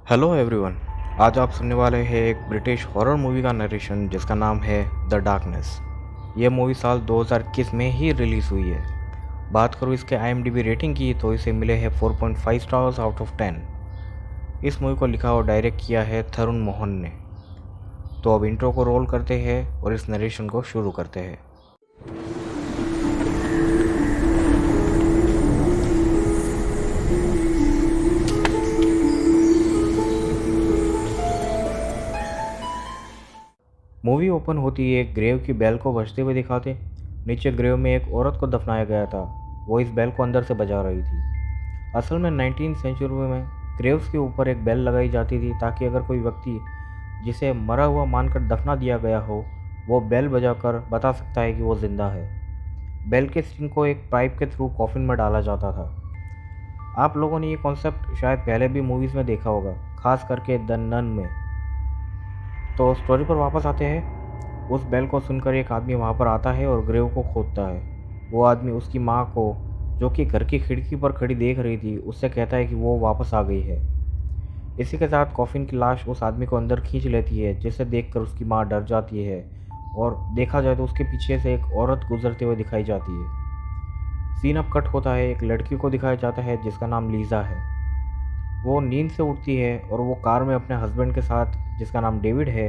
Hello everyone. आज आप सुनने वाले हैं एक ब्रिटिश हॉरर मूवी का नरेशन जिसका नाम है द डार्कनेस। ये मूवी साल 2021 में ही रिलीज़ हुई है। बात करूँ इसके IMDb रेटिंग की तो इसे मिले हैं 4.5 स्टार्स आउट ऑफ 10। इस मूवी को लिखा और डायरेक्ट किया है तरुण मोहन ने। तो अब इंट्रो को रोल करते हैं और इस नरेशन को शुरू करते हैं। मूवी ओपन होती है एक ग्रेव की बेल को बजते हुए दिखाते। नीचे ग्रेव में एक औरत को दफनाया गया था। वो इस बेल को अंदर से बजा रही थी। असल में 19वीं सेंचुरी में ग्रेव्स के ऊपर एक बेल लगाई जाती थी ताकि अगर कोई व्यक्ति जिसे मरा हुआ मानकर दफना दिया गया हो वो बेल बजाकर बता सकता है कि वो जिंदा है। बेल के स्ट्रिंग को एक पाइप के थ्रू कॉफिन में डाला जाता था। आप लोगों ने ये कॉन्सेप्ट शायद पहले भी मूवीज़ में देखा होगा, खास करके द नन में। तो स्टोरी पर वापस आते हैं। उस बेल को सुनकर एक आदमी वहाँ पर आता है और ग्रेव को खोदता है। वो आदमी उसकी माँ को, जो कि घर की खिड़की पर खड़ी देख रही थी, उससे कहता है कि वो वापस आ गई है। इसी के साथ कॉफिन की लाश उस आदमी को अंदर खींच लेती है, जिसे देखकर उसकी माँ डर जाती है और देखा जाए तो उसके पीछे से एक औरत गुजरते हुए दिखाई जाती है। सीन अब कट होता है। एक लड़की को दिखाया जाता है जिसका नाम लीज़ा है। वो नींद से उठती है और वो कार में अपने हस्बैंड के साथ, जिसका नाम डेविड है,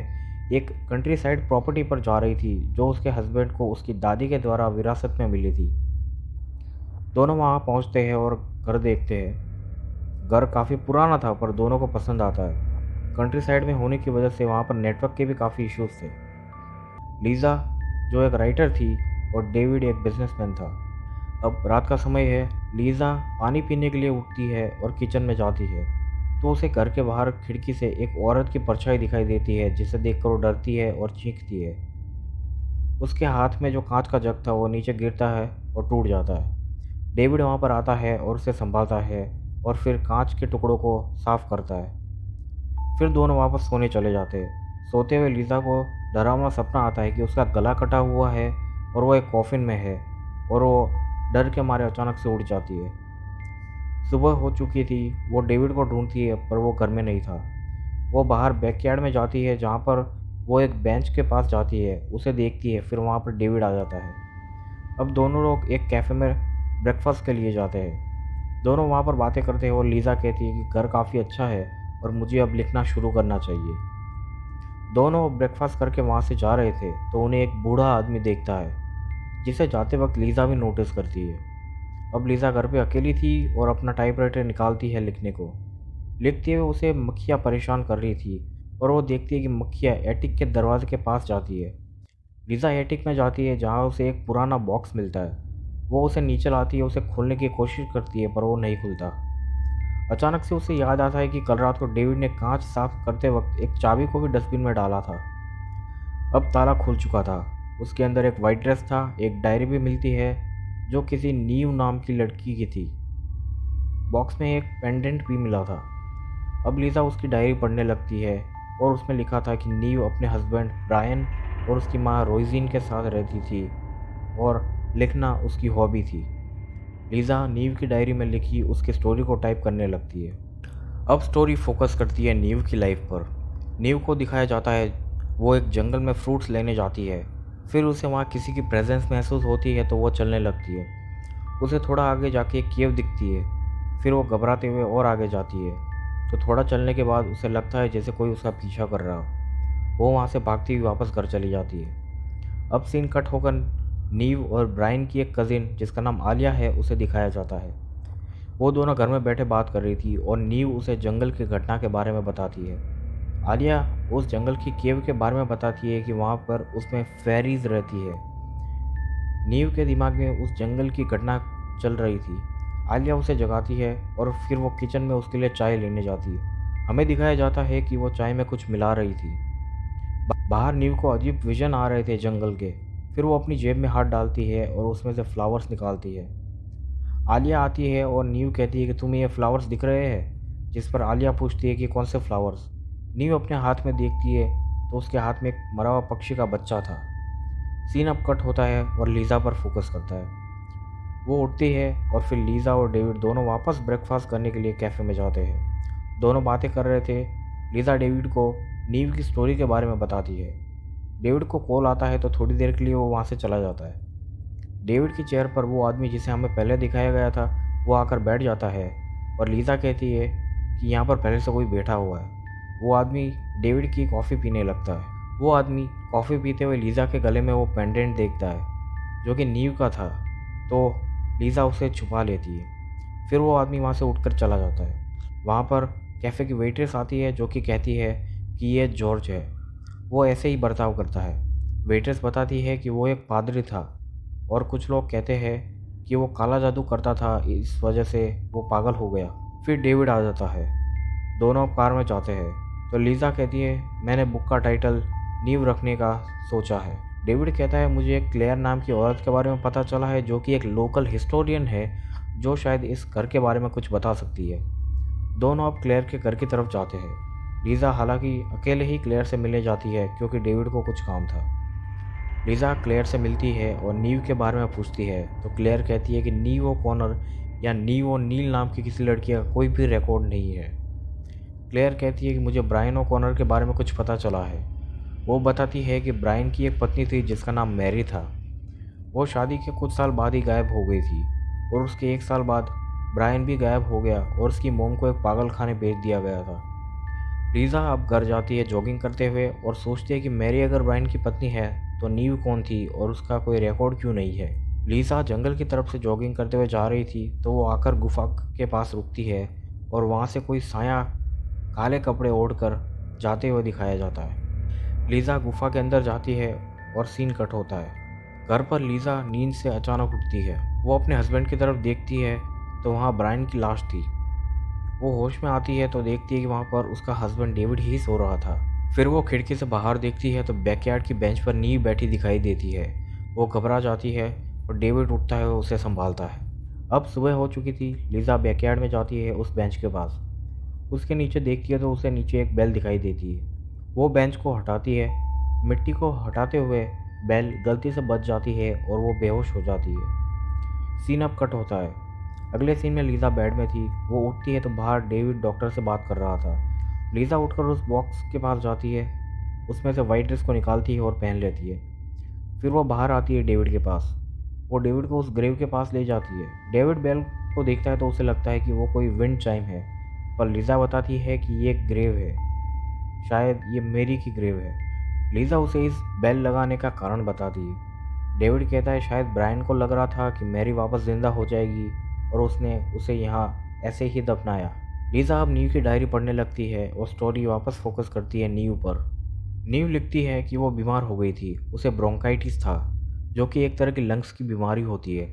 एक कंट्री साइड प्रॉपर्टी पर जा रही थी जो उसके हस्बैंड को उसकी दादी के द्वारा विरासत में मिली थी। दोनों वहाँ पहुँचते हैं और घर देखते हैं। घर काफ़ी पुराना था पर दोनों को पसंद आता है। कंट्री साइड में होने की वजह से वहाँ पर नेटवर्क के भी काफ़ी इश्यूज थे। लीज़ा जो एक राइटर थी और डेविड एक बिजनेसमैन था। अब रात का समय है। लीज़ा पानी पीने के लिए उठती है और किचन में जाती है तो उसे घर के बाहर खिड़की से एक औरत की परछाई दिखाई देती है, जिसे देखकर वो डरती है और चीखती है। उसके हाथ में जो कांच का जग था वो नीचे गिरता है और टूट जाता है। डेविड वहाँ पर आता है और उसे संभालता है और फिर कांच के टुकड़ों को साफ करता है। फिर दोनों वापस सोने चले जाते हैं। सोते हुए लीज़ा को डरावना सपना आता है कि उसका गला कटा हुआ है और वो एक कॉफिन में है और वो डर के मारे अचानक से उठ जाती है। सुबह हो चुकी थी। वो डेविड को ढूंढती है पर वो घर में नहीं था। वो बाहर बैकयार्ड में जाती है जहाँ पर वो एक बेंच के पास जाती है, उसे देखती है। फिर वहाँ पर डेविड आ जाता है। अब दोनों लोग एक कैफ़े में ब्रेकफास्ट के लिए जाते हैं। दोनों वहाँ पर बातें करते हैं और लीज़ा कहती है कि घर काफ़ी अच्छा है और मुझे अब लिखना शुरू करना चाहिए। दोनों ब्रेकफास्ट करके वहाँ से जा रहे थे तो उन्हें एक बूढ़ा आदमी देखता है, जिसे जाते वक्त लीज़ा भी नोटिस करती है। अब लीज़ा घर पे अकेली थी और अपना टाइपराइटर निकालती है लिखने को। लिखते हुए उसे मक्खियाँ परेशान कर रही थी और वो देखती है कि मक्खियाँ एटिक के दरवाजे के पास जाती है। लीज़ा एटिक में जाती है जहाँ उसे एक पुराना बॉक्स मिलता है। वो उसे नीचे लाती है, उसे खोलने की कोशिश करती है पर वो नहीं खुलता। अचानक से उसे याद आता है कि कल रात को डेविड ने कांच साफ करते वक्त एक चाबी को भी डस्टबिन में डाला था। अब ताला खुल चुका था। उसके अंदर एक वाइट ड्रेस था। एक डायरी भी मिलती है जो किसी नीव नाम की लड़की की थी। बॉक्स में एक पेंडेंट भी मिला था। अब लीज़ा उसकी डायरी पढ़ने लगती है और उसमें लिखा था कि नीव अपने हस्बैंड ब्रायन और उसकी माँ रोइजीन के साथ रहती थी और लिखना उसकी हॉबी थी। लीज़ा नीव की डायरी में लिखी उसकी स्टोरी को टाइप करने लगती है। अब स्टोरी फोकस करती है नीव की लाइफ पर। नीव को दिखाया जाता है वो एक जंगल में फ्रूट्स लेने जाती है। फिर उसे वहाँ किसी की प्रेजेंस महसूस होती है तो वो चलने लगती है। उसे थोड़ा आगे जाके एक केव दिखती है। फिर वो घबराते हुए और आगे जाती है तो थोड़ा चलने के बाद उसे लगता है जैसे कोई उसका पीछा कर रहा हो। वो वहाँ से भागती हुई वापस घर चली जाती है। अब सीन कट होकर नीव और ब्रायन की एक कज़िन जिसका नाम आलिया है उसे दिखाया जाता है। वो दोनों घर में बैठे बात कर रही थी और नीव उसे जंगल की घटना के बारे में बताती है। आलिया उस जंगल की केव के बारे में बताती है कि वहाँ पर उसमें फेरीज रहती है। नीव के दिमाग में उस जंगल की घटना चल रही थी। आलिया उसे जगाती है और फिर वो किचन में उसके लिए चाय लेने जाती है। हमें दिखाया जाता है कि वो चाय में कुछ मिला रही थी। बाहर नीव को अजीब विजन आ रहे थे जंगल के। फिर वो अपनी जेब में हाथ डालती है और उसमें से फ्लावर्स निकालती है। आलिया आती है और नीव कहती है कि तुम्हें ये फ्लावर्स दिख रहे हैं, जिस पर आलिया पूछती है कि कौन से फ्लावर्स। नीव अपने हाथ में देखती है तो उसके हाथ में एक मरा हुआ पक्षी का बच्चा था। सीन अब कट होता है और लीज़ा पर फोकस करता है। वो उठती है और फिर लीज़ा और डेविड दोनों वापस ब्रेकफास्ट करने के लिए कैफ़े में जाते हैं। दोनों बातें कर रहे थे। लीजा डेविड को नीव की स्टोरी के बारे में बताती है। डेविड को कॉल आता है तो थोड़ी देर के लिए वो वहाँ से चला जाता है। डेविड की चेयर पर वो आदमी जिसे हमें पहले दिखाया गया था वो आकर बैठ जाता है और लीजा कहती है कि यहाँ पर पहले से कोई बैठा हुआ है। वो आदमी डेविड की कॉफ़ी पीने लगता है। वो आदमी कॉफ़ी पीते हुए लीजा के गले में वो पेंडेंट देखता है जो कि नीव का था, तो लीजा उसे छुपा लेती है। फिर वो आदमी वहाँ से उठकर चला जाता है। वहाँ पर कैफ़े की वेट्रेस आती है जो कि कहती है कि ये जॉर्ज है। वो ऐसे ही बर्ताव करता है। वेट्रेस बताती है कि वो एक पादरी था और कुछ लोग कहते हैं कि वो काला जादू करता था, इस वजह से वो पागल हो गया। फिर डेविड आ जाता है। दोनों अब कार में जाते हैं तो लीजा कहती है मैंने बुक का टाइटल नीव रखने का सोचा है। डेविड कहता है मुझे एक क्लेयर नाम की औरत के बारे में पता चला है जो कि एक लोकल हिस्टोरियन है जो शायद इस घर के बारे में कुछ बता सकती है। दोनों अब क्लेयर के घर की तरफ जाते हैं। लीजा हालांकि अकेले ही क्लेयर से मिलने जाती है क्योंकि डेविड को कुछ काम था। लीजा क्लेयर से मिलती है और नीव के बारे में पूछती है तो क्लेयर कहती है कि नीव ओ'कॉनर या नीव ओ'नील नाम की किसी लड़की का कोई भी रिकॉर्ड नहीं है। क्लेयर कहती है कि मुझे ब्रायन ओ'कॉनर के बारे में कुछ पता चला है। वो बताती है कि ब्रायन की एक पत्नी थी जिसका नाम मैरी था। वो शादी के कुछ साल बाद ही गायब हो गई थी और उसके 1 साल बाद ब्रायन भी गायब हो गया और उसकी मोम को एक पागल खाने भेज दिया गया था। लीजा अब घर जाती है जॉगिंग करते हुए और सोचती है कि मैरी अगर ब्रायन की पत्नी है तो नीव कौन थी और उसका कोई रिकॉर्ड क्यों नहीं है। लीजा जंगल की तरफ से जॉगिंग करते हुए जा रही थी तो वो आकर गुफा के पास रुकती है और वहाँ से कोई साया काले कपड़े ओढ़कर जाते हुए दिखाया जाता है। लीजा गुफा के अंदर जाती है और सीन कट होता है। घर पर लीजा नींद से अचानक उठती है। वो अपने हस्बैंड की तरफ देखती है तो वहाँ ब्रायन की लाश थी। वो होश में आती है तो देखती है कि वहाँ पर उसका हस्बैंड डेविड ही सो रहा था। फिर वो खिड़की से बाहर देखती है तो बैकयार्ड की बेंच पर नीव बैठी दिखाई देती है। वो घबरा जाती है और डेविड उठता है और उसे संभालता है। अब सुबह हो चुकी थी। लीजा बैकयार्ड में जाती है उस बेंच के पास। उसके नीचे देखती है तो उसे नीचे एक बेल दिखाई देती है। वो बेंच को हटाती है। मिट्टी को हटाते हुए बेल गलती से बच जाती है और वो बेहोश हो जाती है। सीन अब कट होता है। अगले सीन में लीजा बेड में थी। वो उठती है तो बाहर डेविड डॉक्टर से बात कर रहा था। लीजा उठकर उस बॉक्स के पास जाती है, उसमें से वाइट ड्रेस को निकालती है और पहन लेती है। फिर वो बाहर आती है डेविड के पास। वो डेविड को उस ग्रेव के पास ले जाती है। डेविड बेल को देखता है तो उसे लगता है कि वो कोई विंड चाइम है, पर लीजा बताती है कि ये एक ग्रेव है, शायद ये मेरी की ग्रेव है। लीजा उसे इस बेल लगाने का कारण बताती है। डेविड कहता है शायद ब्रायन को लग रहा था कि मैरी वापस जिंदा हो जाएगी और उसने उसे यहाँ ऐसे ही दफनाया। लीजा अब नीव की डायरी पढ़ने लगती है और स्टोरी वापस फोकस करती है नीव पर। नीव लिखती है कि वो बीमार हो गई थी। उसे ब्रोंकाइटिस था जो कि एक तरह की लंग्स की बीमारी होती है।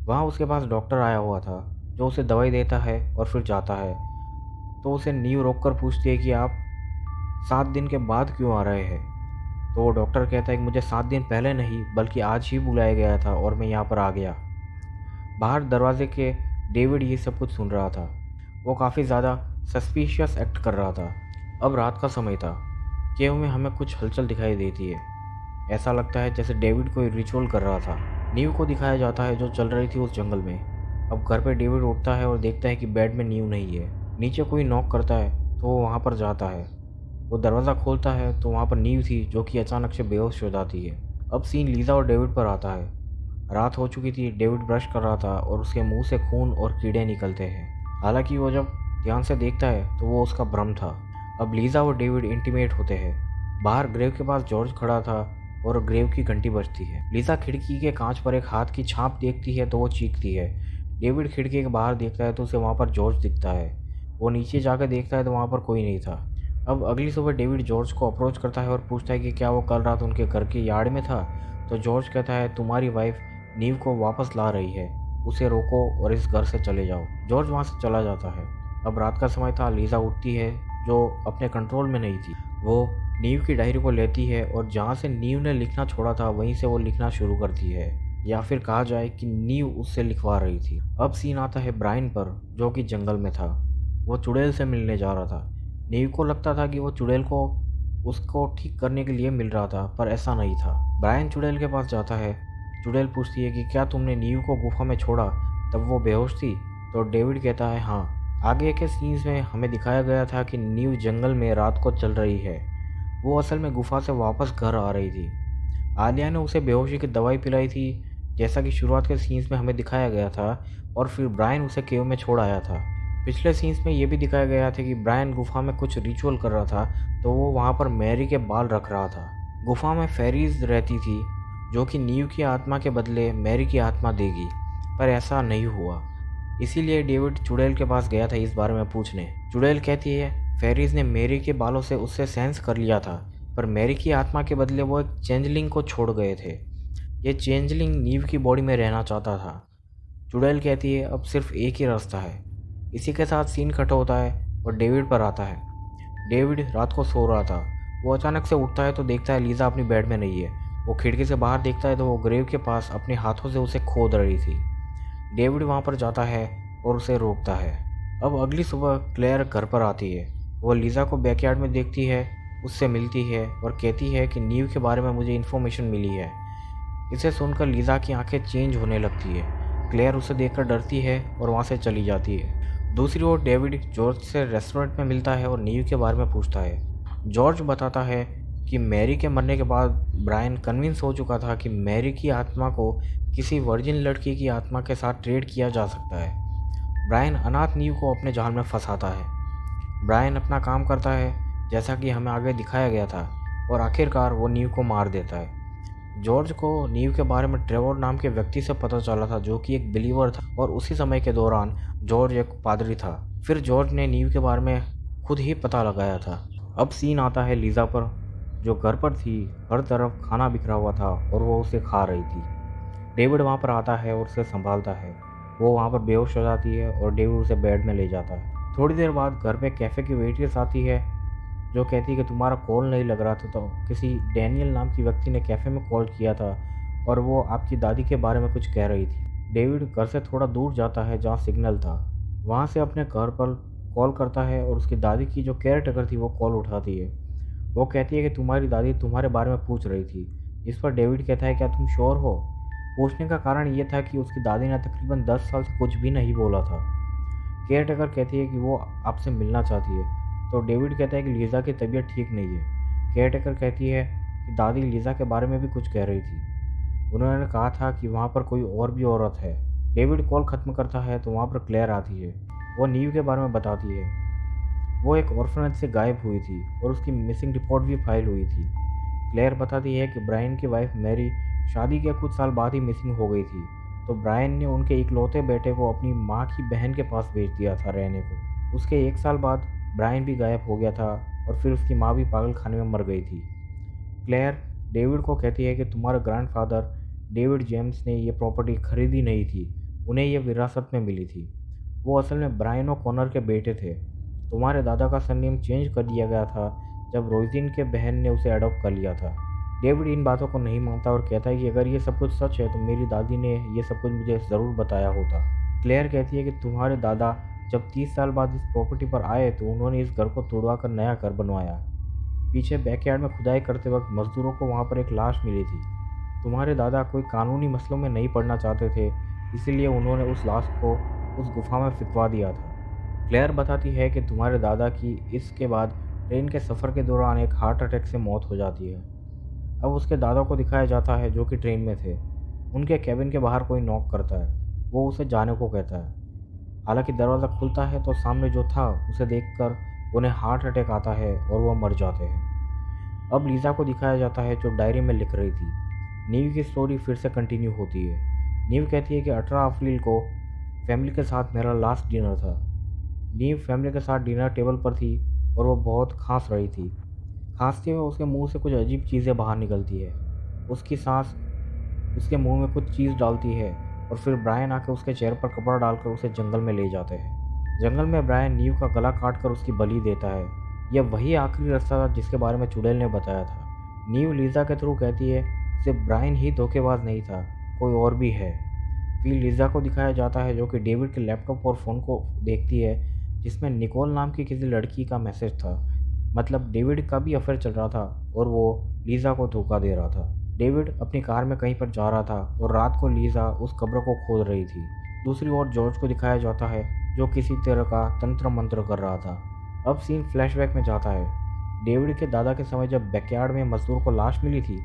वहाँ उसके पास डॉक्टर आया हुआ था जो उसे दवाई देता है और फिर जाता है। तो उसे नीव रोक कर पूछती है कि आप 7 दिन के बाद क्यों आ रहे हैं। तो वो डॉक्टर कहता है कि मुझे 7 दिन पहले नहीं बल्कि आज ही बुलाया गया था और मैं यहाँ पर आ गया। बाहर दरवाजे के डेविड ये सब कुछ सुन रहा था। वो काफ़ी ज़्यादा सस्पिशियस एक्ट कर रहा था। अब रात का समय था। केव में हमें कुछ हलचल दिखाई देती है। ऐसा लगता है जैसे डेविड कोई रिचुअल कर रहा था। नीव को दिखाया जाता है जो चल रही थी उस जंगल में। अब घर पे डेविड उठता है और देखता है कि बेड में नीव नहीं है। नीचे कोई नॉक करता है तो वो वहाँ पर जाता है। वो दरवाज़ा खोलता है तो वहाँ पर नीव थी जो कि अचानक से बेहोश हो जाती है। अब सीन लीजा और डेविड पर आता है। रात हो चुकी थी। डेविड ब्रश कर रहा था और उसके मुंह से खून और कीड़े निकलते हैं। हालांकि वो जब ध्यान से देखता है तो वो उसका भ्रम था। अब लीजा और डेविड इंटीमेट होते हैं। बाहर ग्रेव के पास जॉर्ज खड़ा था और ग्रेव की घंटी बजती है। लीजा खिड़की के कांच पर एक हाथ की छाप देखती है तो वो चीखती है। डेविड खिड़की के बाहर देखता है तो उसे वहाँ पर जॉर्ज दिखता है। वो नीचे जाकर देखता है तो वहाँ पर कोई नहीं था। अब अगली सुबह डेविड जॉर्ज को अप्रोच करता है और पूछता है कि क्या वो कल रात उनके घर के यार्ड में था। तो जॉर्ज कहता है तुम्हारी वाइफ नीव को वापस ला रही है, उसे रोको और इस घर से चले जाओ। जॉर्ज वहाँ से चला जाता है। अब रात का समय था। लीजा उठती है जो अपने कंट्रोल में नहीं थी। वो नीव की डायरी को लेती है और जहाँ से नीव ने लिखना छोड़ा था वहीं से वो लिखना शुरू करती है, या फिर कहा जाए कि नीव उससे लिखवा रही थी। अब सीन आता है ब्रायन पर जो कि जंगल में था। वो चुड़ैल से मिलने जा रहा था। नीव को लगता था कि वो चुड़ैल को उसको ठीक करने के लिए मिल रहा था, पर ऐसा नहीं था। ब्रायन चुड़ैल के पास जाता है। चुड़ैल पूछती है कि क्या तुमने नीव को गुफा में छोड़ा तब वो बेहोश थी। तो डेविड कहता है हाँ। आगे के सीन्स में हमें दिखाया गया था कि नीव जंगल में रात को चल रही है। वो असल में गुफा से वापस घर आ रही थी। आलिया ने उसे बेहोशी की दवाई पिलाई थी, जैसा कि शुरुआत के सीन्स में हमें दिखाया गया था, और फिर ब्रायन उसे केव में छोड़ आया था। पिछले सीन्स में ये भी दिखाया गया था कि ब्रायन गुफा में कुछ रिचुअल कर रहा था, तो वो वहाँ पर मैरी के बाल रख रहा था। गुफा में फेरीज रहती थी जो कि नीव की आत्मा के बदले मैरी की आत्मा देगी, पर ऐसा नहीं हुआ। इसीलिए डेविड चुड़ैल के पास गया था इस बारे में पूछने। चुड़ैल कहती है फेरीज ने मैरी के बालों से उससे सेंस कर लिया था, पर मैरी की आत्मा के बदले वो एक चेंजलिंग को छोड़ गए थे। ये चेंजलिंग नीव की बॉडी में रहना चाहता था। चुड़ैल कहती है अब सिर्फ एक ही रास्ता है। इसी के साथ सीन कट होता है और डेविड पर आता है। डेविड रात को सो रहा था। वो अचानक से उठता है तो देखता है लीजा अपनी बेड में नहीं है। वो खिड़की से बाहर देखता है तो वो ग्रेव के पास अपने हाथों से उसे खोद रही थी। डेविड वहाँ पर जाता है और उसे रोकता है। अब अगली सुबह क्लेयर घर पर आती है। वो लीजा को बैकयार्ड में देखती है, उससे मिलती है और कहती है कि नीव के बारे में मुझे इन्फॉर्मेशन मिली है। इसे सुनकर लीजा की आंखें चेंज होने लगती है। क्लेयर उसे देखकर डरती है और वहाँ से चली जाती है। दूसरी ओर डेविड जॉर्ज से रेस्टोरेंट में मिलता है और नीव के बारे में पूछता है। जॉर्ज बताता है कि मैरी के मरने के बाद ब्रायन कन्विंस हो चुका था कि मैरी की आत्मा को किसी वर्जिन लड़की की आत्मा के साथ ट्रेड किया जा सकता है। ब्रायन अनाथ नीव को अपने जाल में फंसाता है। ब्रायन अपना काम करता है जैसा कि हमें आगे दिखाया गया था, और आखिरकार वो नीव को मार देता है। जॉर्ज को नीव के बारे में ट्रेवर नाम के व्यक्ति से पता चला था जो कि एक बिलीवर था, और उसी समय के दौरान जॉर्ज एक पादरी था। फिर जॉर्ज ने नीव के बारे में खुद ही पता लगाया था। अब सीन आता है लीजा पर, जो घर पर थी। हर तरफ खाना बिखरा हुआ था और वो उसे खा रही थी। डेविड वहाँ पर आता है और उसे संभालता है। वो वहाँ पर बेहोश हो जाती है और डेविड उसे बेड में ले जाता है। थोड़ी देर बाद घर पे कैफ़े की वेट्रेस आती है, जो कहती है कि तुम्हारा कॉल नहीं लग रहा था, तो किसी डैनियल नाम की व्यक्ति ने कैफ़े में कॉल किया था और वो आपकी दादी के बारे में कुछ कह रही थी। डेविड घर से थोड़ा दूर जाता है जहाँ सिग्नल था। वहाँ से अपने घर पर कॉल करता है और उसकी दादी की जो केयर टेकर थी वो कॉल उठाती है। वो कहती है कि तुम्हारी दादी तुम्हारे बारे में पूछ रही थी। इस पर डेविड कहता है क्या तुम श्योर हो? पूछने का कारण ये था कि उसकी दादी ने तकरीबन 10 साल से कुछ भी नहीं बोला था। केयर टेकर कहती है कि वो आपसे मिलना चाहती है, तो डेविड कहता है कि लीजा की तबीयत ठीक नहीं है। केयर टेकर कहती है कि दादी लीजा के बारे में भी कुछ कह रही थी। उन्होंने कहा था कि वहाँ पर कोई और भी औरत है। डेविड कॉल ख़त्म करता है तो वहाँ पर क्लेयर आती है। वो नीव के बारे में बताती है। वो एक ऑर्फनेज से गायब हुई थी और उसकी मिसिंग रिपोर्ट भी फाइल हुई थी। क्लेयर बताती है कि ब्रायन की वाइफ मैरी शादी के कुछ साल बाद ही मिसिंग हो गई थी, तो ब्रायन ने उनके इकलौते बेटे को अपनी माँ की बहन के पास भेज दिया था रहने को। उसके 1 साल बाद ब्रायन भी गायब हो गया था और फिर उसकी माँ भी पागल खाने में मर गई थी। क्लेयर डेविड को कहती है कि तुम्हारे ग्रैंडफादर डेविड जेम्स ने ये प्रॉपर्टी खरीदी नहीं थी, उन्हें यह विरासत में मिली थी। वो असल में ब्रायन और कॉनर के बेटे थे। तुम्हारे दादा का सरनेम चेंज कर दिया गया था जब रोइजिन के बहन ने उसे अडॉप्ट कर लिया था। डेविड इन बातों को नहीं मानता और कहता है कि अगर ये सब कुछ सच है तो मेरी दादी ने ये सब कुछ मुझे ज़रूर बताया होता। क्लेयर कहती है कि तुम्हारे दादा जब 30 साल बाद इस प्रॉपर्टी पर आए तो उन्होंने इस घर को तोड़वा कर नया घर बनवाया। पीछे बैकयार्ड में खुदाई करते वक्त मजदूरों को वहाँ पर एक लाश मिली थी। तुम्हारे दादा कोई कानूनी मसलों में नहीं पड़ना चाहते थे, इसीलिए उन्होंने उस लाश को उस गुफा में फिकवा दिया था। क्लेयर बताती है कि तुम्हारे दादा की इसके बाद ट्रेन के सफ़र के दौरान एक हार्ट अटैक से मौत हो जाती है। अब उसके दादा को दिखाया जाता है जो कि ट्रेन में थे। उनके कैबिन के बाहर कोई नॉक करता है। वो उसे जाने को कहता है। हालांकि दरवाज़ा खुलता है तो सामने जो था उसे देखकर उन्हें हार्ट अटैक आता है और वह मर जाते हैं। अब लीजा को दिखाया जाता है जो डायरी में लिख रही थी। नीव की स्टोरी फिर से कंटिन्यू होती है। नीव कहती है कि 18 अप्रैल को फैमिली के साथ मेरा लास्ट डिनर था। नीव फैमिली के साथ डिनर टेबल पर थी और वो बहुत खांस रही थी। खांसते हुए उसके मुंह से कुछ अजीब चीज़ें बाहर निकलती है। उसकी सांस उसके मुंह में कुछ चीज़ डालती है और फिर ब्रायन आकर उसके चेहरे पर कपड़ा डालकर उसे जंगल में ले जाते हैं। जंगल में ब्रायन नीव का गला काट कर उसकी बलि देता है। यह वही आखिरी रास्ता था जिसके बारे में चुड़ैल ने बताया था। नीव लीजा के थ्रू कहती है सिर्फ ब्रायन ही धोखेबाज नहीं था, कोई और भी है। फिर लीजा को दिखाया जाता है जो कि डेविड के लैपटॉप और फ़ोन को देखती है, जिसमें निकोल नाम की किसी लड़की का मैसेज था। मतलब डेविड का भी अफेयर चल रहा था और वो लीजा को धोखा दे रहा था। डेविड अपनी कार में कहीं पर जा रहा था और रात को लीजा उस कब्र को खोद रही थी। दूसरी ओर जॉर्ज को दिखाया जाता है जो किसी तरह का तंत्र मंत्र कर रहा था। अब सीन फ्लैशबैक में जाता है। डेविड के दादा के समय जब बैकयार्ड में मजदूर को लाश मिली थी,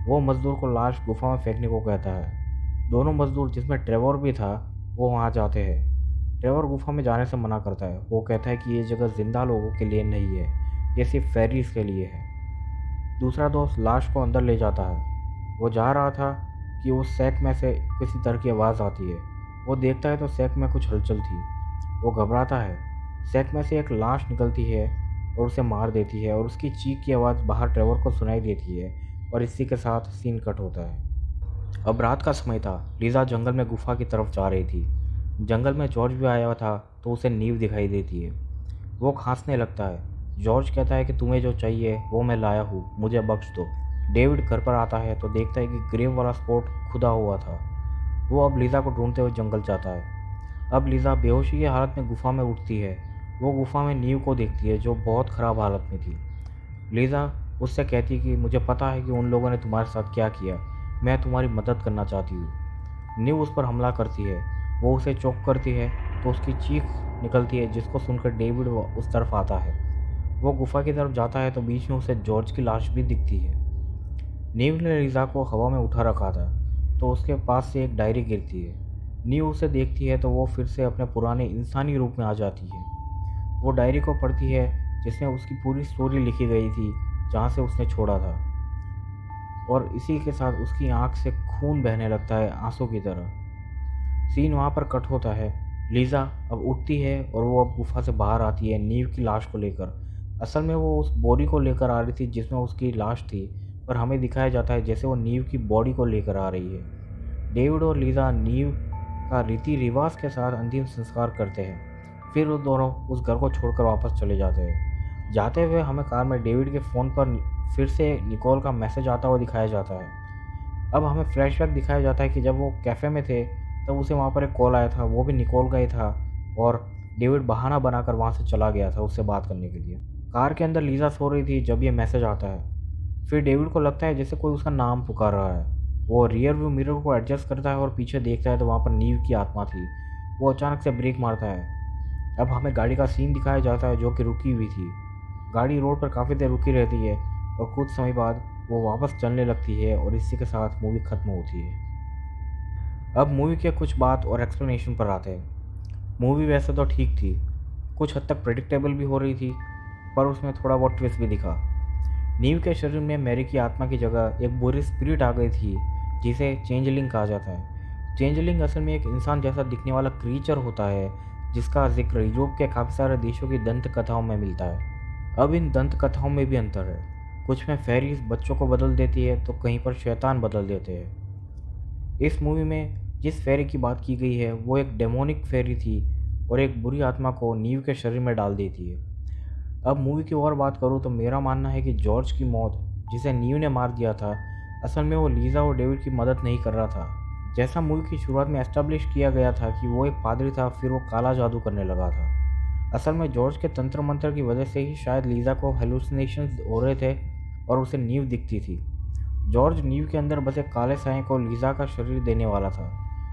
वो मजदूर को लाश गुफा में फेंकने को कहता है। दोनों मजदूर, जिसमें ट्रेवर भी था, वो वहाँ जाते हैं। ट्रेवर गुफा में जाने से मना करता है। वो कहता है कि ये जगह जिंदा लोगों के लिए नहीं है, ये सिर्फ फेरीज के लिए है। दूसरा दोस्त लाश को अंदर ले जाता है। वो जा रहा था कि उस सैक में से किसी तरह की आवाज़ आती है। वो देखता है तो सैक में कुछ हलचल थी। वो घबराता है। सैक में से एक लाश निकलती है और उसे मार देती है, और उसकी चीख की आवाज़ बाहर ट्रेवर को सुनाई देती है, और इसी के साथ सीन कट होता है। अब रात का समय था। लीज़ा जंगल में गुफा की तरफ जा रही थी। जंगल में जॉर्ज भी आया हुआ था, तो उसे नींव दिखाई देती है। वो खांसने लगता है। जॉर्ज कहता है कि तुम्हें जो चाहिए वो मैं लाया हूँ, मुझे बख्श दो। डेविड घर पर आता है तो देखता है कि ग्रेव वाला स्पॉट खुदा हुआ था। वो अब लीज़ा को ढूंढते हुए जंगल जाता है। अब लीज़ा बेहोशी की हालत में गुफा में उठती है। वो गुफा में नींव को देखती है, जो बहुत ख़राब हालत में थी। लीज़ा उससे कहती कि मुझे पता है कि उन लोगों ने तुम्हारे साथ क्या किया, मैं तुम्हारी मदद करना चाहती हूँ। नींव उस पर हमला करती है। वो उसे चोक करती है तो उसकी चीख निकलती है, जिसको सुनकर डेविड उस तरफ आता है। वो गुफा की तरफ जाता है तो बीच में उसे जॉर्ज की लाश भी दिखती है। नीव ने लीज़ा को हवा में उठा रखा था, तो उसके पास से एक डायरी गिरती है। नीव उसे देखती है तो वो फिर से अपने पुराने इंसानी रूप में आ जाती है। वो डायरी को पढ़ती है, जिसमें उसकी पूरी स्टोरी लिखी गई थी, जहाँ से उसने छोड़ा था, और इसी के साथ उसकी आंख से खून बहने लगता है, आंसू की तरह। सीन वहाँ पर कट होता है। लीज़ा अब उठती है और वो अब गुफा से बाहर आती है नीव की लाश को लेकर। असल में वो उस बोरी को लेकर आ रही थी जिसमें उसकी लाश थी, पर हमें दिखाया जाता है जैसे वो नीव की बॉडी को लेकर आ रही है। डेविड और लीज़ा नीव का रीति रिवाज के साथ अंतिम संस्कार करते हैं। फिर वो दोनों उस घर को छोड़कर वापस चले जाते हैं। जाते हुए हमें कार में डेविड के फ़ोन पर फिर से निकोल का मैसेज आता हुआ दिखाया जाता है। अब हमें फ्लैशबैक दिखाया जाता है कि जब वो कैफ़े में थे, तब उसे वहाँ पर एक कॉल आया था, वो भी निकोल का ही था, और डेविड बहाना बनाकर वहाँ से चला गया था उससे बात करने के लिए। कार के अंदर लीज़ा सो रही थी जब ये मैसेज आता है। फिर डेविड को लगता है जैसे कोई उसका नाम पुकार रहा है। वो रियर व्यू मिरर को एडजस्ट करता है और पीछे देखता है तो वहाँ पर नीव की आत्मा थी। वो अचानक से ब्रेक मारता है। अब हमें गाड़ी का सीन दिखाया जाता है, जो कि रुकी हुई थी। गाड़ी रोड पर काफ़ी देर रुकी रहती है और कुछ समय बाद वो वापस चलने लगती है, और इसी के साथ मूवी ख़त्म होती है। अब मूवी के कुछ बात और एक्सप्लेनेशन पर आते हैं। मूवी वैसे तो ठीक थी, कुछ हद तक प्रेडिक्टेबल भी हो रही थी, पर उसमें थोड़ा बहुत ट्विस्ट भी दिखा। नीव के शरीर में मैरी की आत्मा की जगह एक बुरी स्पिरिट आ गई थी, जिसे चेंजलिंग कहा जाता है। चेंजलिंग असल में एक इंसान जैसा दिखने वाला क्रीचर होता है, जिसका जिक्र यूरोप के काफ़ी सारे देशों की दंत कथाओं में मिलता है। अब इन दंत कथाओं में भी अंतर है। कुछ में फेरीज बच्चों को बदल देती है तो कहीं पर शैतान बदल देते हैं। इस मूवी में जिस फेरी की बात की गई है वो एक डेमोनिक फेरी थी, और एक बुरी आत्मा को नीव के शरीर में डाल देती है। अब मूवी की और बात करूँ तो मेरा मानना है कि जॉर्ज की मौत, जिसे नीव ने मार दिया था, असल में वो लीज़ा और डेविड की मदद नहीं कर रहा था। जैसा मूवी की शुरुआत में एस्टेब्लिश किया गया था कि वो एक पादरी था, फिर वो काला जादू करने लगा था। असल में जॉर्ज के तंत्र मंत्र की वजह से ही शायद लीज़ा को हेलुसिनेशंस हो रहे थे और उसे नीव दिखती थी। जॉर्ज नीव के अंदर बसे काले साए को लीज़ा का शरीर देने वाला था,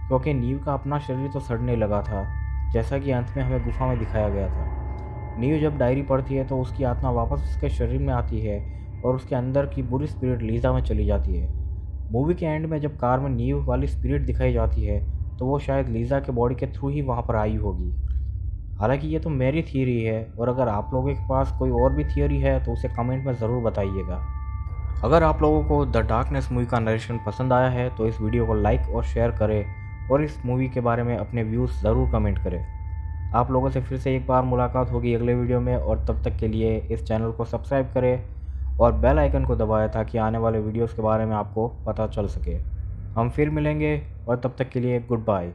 क्योंकि नीव का अपना शरीर तो सड़ने लगा था, जैसा कि अंत में हमें गुफा में दिखाया गया था। नीव जब डायरी पढ़ती है तो उसकी आत्मा वापस उसके शरीर में आती है और उसके अंदर की बुरी स्पिरिट लीज़ा में चली जाती है। मूवी के एंड में जब कार में नीव वाली स्पिरिट दिखाई जाती है तो वो शायद लीज़ा के बॉडी के थ्रू ही वहाँ पर आई होगी। हालांकि ये तो मेरी थियरी है, और अगर आप लोगों के पास कोई और भी थियरी है तो उसे कमेंट में ज़रूर बताइएगा। अगर आप लोगों को द डार्कनेस मूवी का नरेशन पसंद आया है तो इस वीडियो को लाइक और शेयर करें, और इस मूवी के बारे में अपने व्यूज़ ज़रूर कमेंट करें। आप लोगों से फिर से एक बार मुलाकात होगी अगले वीडियो में, और तब तक के लिए इस चैनल को सब्सक्राइब करें और बेल आइकन को दबाएं ताकि आने वाले वीडियोस के बारे में आपको पता चल सके। हम फिर मिलेंगे, और तब तक के लिए गुड बाय।